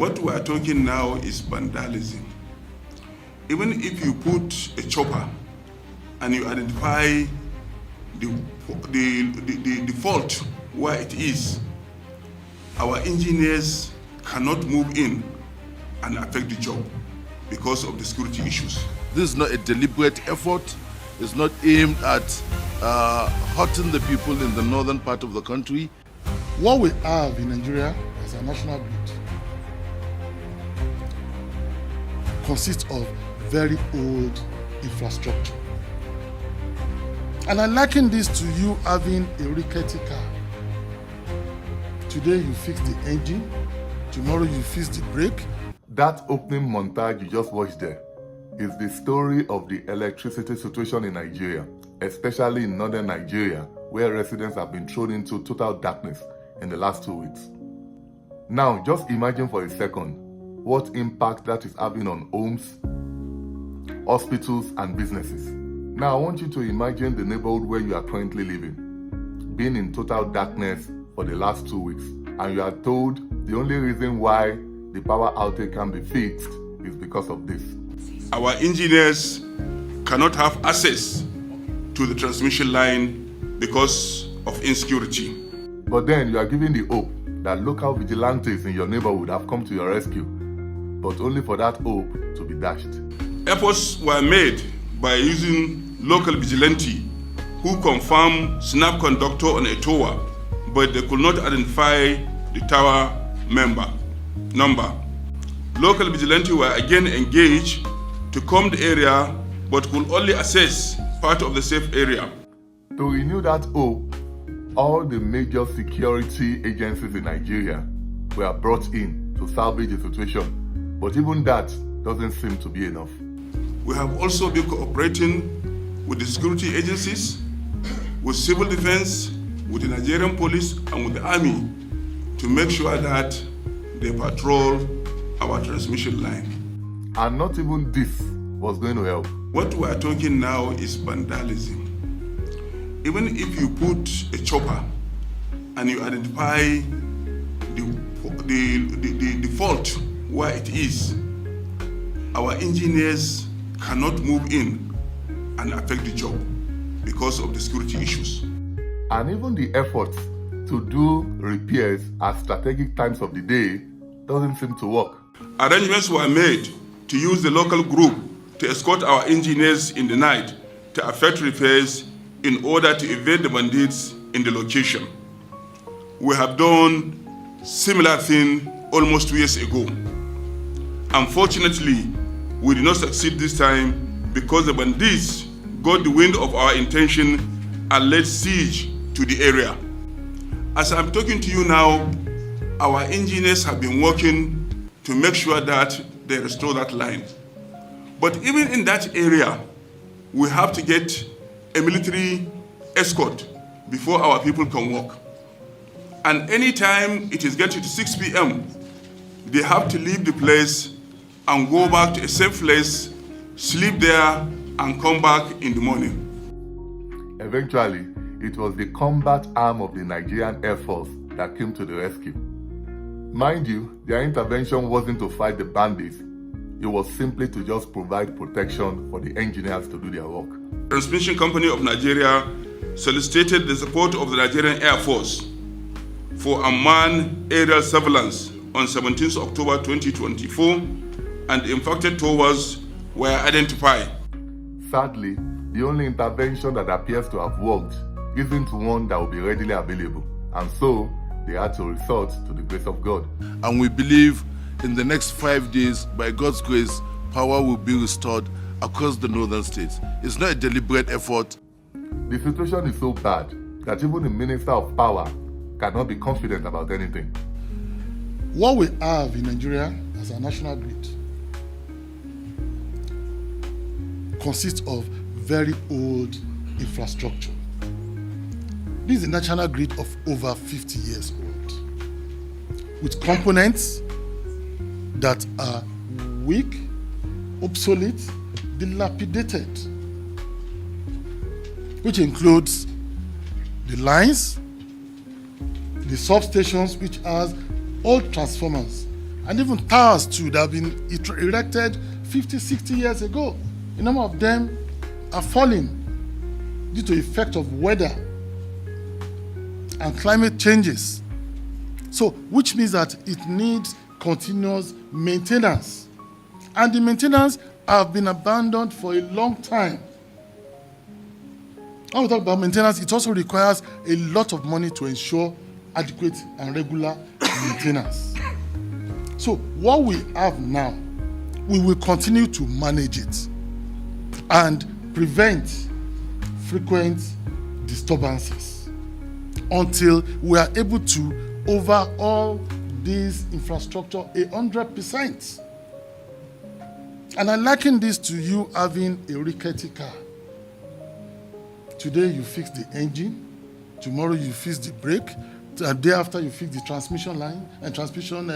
What we are talking now is vandalism. Even if you put a chopper and you identify the fault where it is, our engineers cannot move in and affect the job because of the security issues. This is not a deliberate effort. It's not aimed at hurting the people in the northern part of the country. What we have in Nigeria as a national grid consists of very old infrastructure. And I liken this to you having a rickety car. Today you fix the engine, tomorrow you fix the brake. That opening montage you just watched there is the story of the electricity situation in Nigeria, especially in northern Nigeria, where residents have been thrown into total darkness in the last 2 weeks. Now, just imagine for a second what impact that is having on homes, hospitals, and businesses. Now, I want you to imagine the neighborhood where you are currently living, being in total darkness for the last 2 weeks, and you are told the only reason why the power outage can be fixed is because of this. Our engineers cannot have access to the transmission line because of insecurity. But then you are given the hope that local vigilantes in your neighborhood have come to your rescue, but only for that hope to be dashed. Efforts were made by using local vigilante who confirmed snap conductor on a tower, but they could not identify the tower number. Local vigilante were again engaged to comb the area, but could only assess part of the safe area. To renew that hope, all the major security agencies in Nigeria were brought in to salvage the situation, but even that doesn't seem to be enough. We have also been cooperating with the security agencies, with civil defense, with the Nigerian police, and with the army to make sure that they patrol our transmission line. And not even this was going to help. What we are talking now is vandalism. Even if you put a chopper and you identify the fault where it is, our engineers cannot move in and affect the job because of the security issues. And even the efforts to do repairs at strategic times of the day doesn't seem to work. Arrangements were made to use the local group to escort our engineers in the night to effect repairs in order to evade the bandits in the location. We have done similar thing almost 2 years ago. Unfortunately, we did not succeed this time because the bandits got the wind of our intention and laid siege to the area. As I'm talking to you now, our engineers have been working to make sure that they restore that line. But even in that area, we have to get a military escort before our people can walk. And anytime it is getting to 6 p.m., they have to leave the place and go back to a safe place, sleep there, and come back in the morning. Eventually, it was the combat arm of the Nigerian Air Force that came to the rescue. Mind you, their intervention wasn't to fight the bandits. It was simply to just provide protection for the engineers to do their work. Transmission Company of Nigeria solicited the support of the Nigerian Air Force for unmanned aerial surveillance on 17th October 2024, and the infected towers were identified. Sadly, the only intervention that appears to have worked isn't one that will be readily available, and so they had to resort to the grace of God. And we believe in the next 5 days, by God's grace, power will be restored across the northern states. It's not a deliberate effort. The situation is so bad that even the Minister of Power cannot be confident about anything. What we have in Nigeria as a national grid consists of very old infrastructure. This is a national grid of over 50 years old, with components that are weak, obsolete, dilapidated, which includes the lines, the substations, which has old transformers. and even towers too that have been erected 50, 60 years ago. A number of them are falling due to the effect of weather and climate changes. So, which means that it needs continuous maintenance. And the maintenance have been abandoned for a long time. When we talk about maintenance, it also requires a lot of money to ensure adequate and regular maintenance. So what we have now, we will continue to manage it and prevent frequent disturbances until we are able to overhaul this infrastructure 100%. And I liken this to you having a rickety car. Today you fix the engine, tomorrow you fix the brake, the day after you fix the transmission line and transmission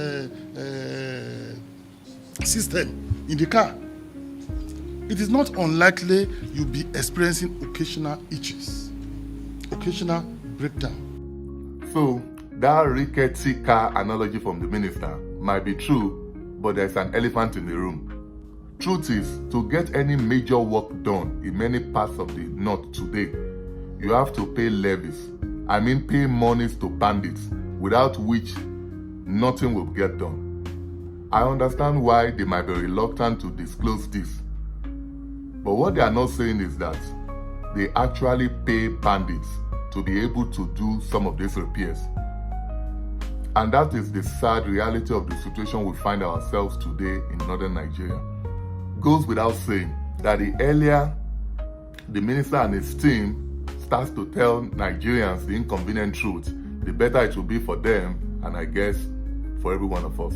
system in the car. It is not unlikely you'll be experiencing occasional itches, occasional breakdown. So, that rickety car analogy from the minister might be true, but there's an elephant in the room. Truth is, to get any major work done in many parts of the north today, you have to pay levies. I mean pay monies to bandits, without which nothing will get done. I understand why they might be reluctant to disclose this. But what they are not saying is that they actually pay bandits to be able to do some of these repairs. And that is the sad reality of the situation we find ourselves today in northern Nigeria. Goes without saying that the earlier the minister and his team starts to tell Nigerians the inconvenient truth, the better it will be for them and I guess for every one of us.